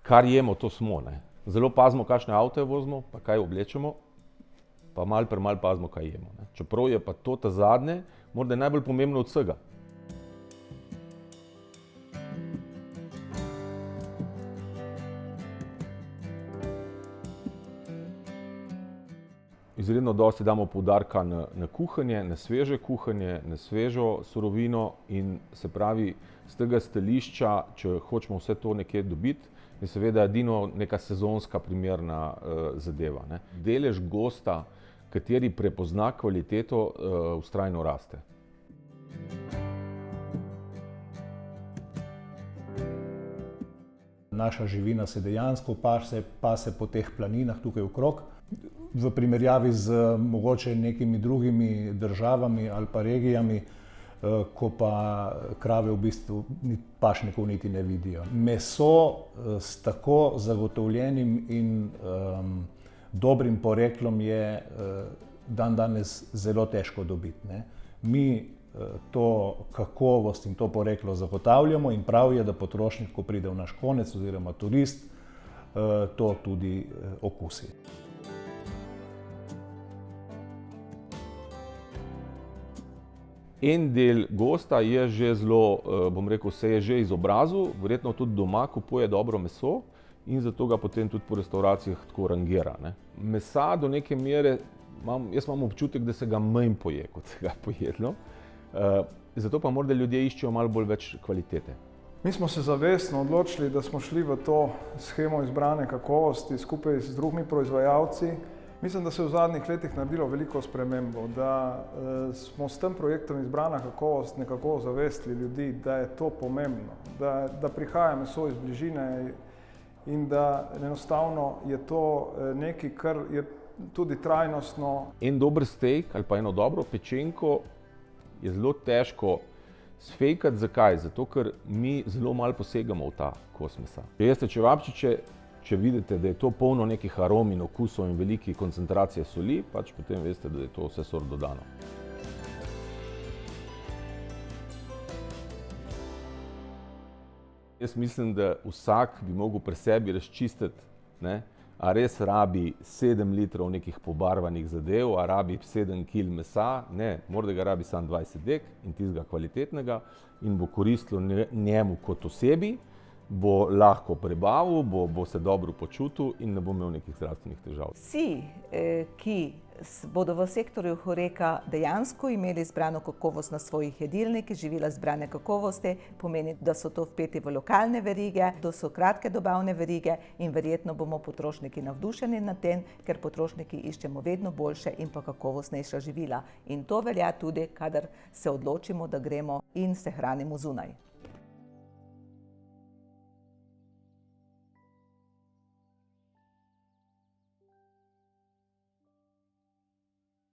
kar jemo, to smo. Ne. Zelo pazimo, kakšne avte vozimo, pa kaj oblečemo, pa malo pazimo, kaj jemo. Ne. Čeprav je pa to ta zadnje, morda najbolj pomembno od vsega. Izredno dosti damo poudarka na kuhanje, na sveže kuhanje, na svežo surovino in se pravi, z tega stališča, če hočemo vse to nekje dobiti, je seveda edino neka sezonska primerna zadeva. Ne. Delež gosta, kateri prepozna kvaliteto, vztrajno raste. Naša živina se dejansko pase po teh planinah tukaj okrog. V primerjavi z mogoče nekimi drugimi državami ali pa regijami, ko pa krave v bistvu pašnikov niti ne vidijo. Meso s tako zagotovljenim in dobrim poreklom je dandanes zelo težko dobiti. Ne. Mi to kakovost in to poreklo zagotavljamo in prav je, da potrošnik, ko pride v naš konec oziroma turist, to tudi okusi. En del gosta je že zelo, bom rekel, se je že izobrazil, verjetno tudi doma kupuje dobro meso in zato ga potem tudi po restavracijah tako rangira. Ne. Mesa do neke mere, jaz imam občutek, da se ga manj poje, kot se ga pojedlo. Zato pa morda ljudje iščejo malo bolj več kvalitete. Mi smo se zavestno odločili, da smo šli v to shemo izbrane kakovosti skupaj z drugimi proizvajalci. Mislim, da se je v zadnjih letih naredilo veliko spremembo, da smo s tem projektom Izbrana kakovost nekako zavestili ljudi, da je to pomembno, da prihaja meso iz bližine in da enostavno je to nekaj, kar je tudi trajnostno. En dober steak ali pa eno dobro pečenko je zelo težko sfejkati. Zakaj? Zato, ker mi zelo malo posegamo v ta kos mesa. Če jeste čevapčiče, če vidite, da je to polno nekih arom in okusov in velike koncentracije soli, pač potem veste, da je to vse sort dodano. Jaz mislim, da vsak bi mogel pri sebi razčistiti, ne, a res rabi 7 litrov nekih pobarvanih zadev, a rabi 7 kil mesa, ne, morda ga rabi samo 20 dek in tistega kvalitetnega in bo koristilo njemu kot osebi, bo lahko prebavil, bo se dobro počutil in ne bo imel nekih zdravstvenih težav. Vsi, ki bodo v sektorju Horeca dejansko imeli izbrano kakovost na svojih jedilnikih, živila izbrane kakovosti, pomeni, da so to vpeti v lokalne verige, to so kratke dobavne verige in verjetno bomo potrošniki navdušeni nad tem, ker potrošniki iščemo vedno boljše in pa kakovostnejša živila. In to velja tudi, kadar se odločimo, da gremo in se hranimo zunaj.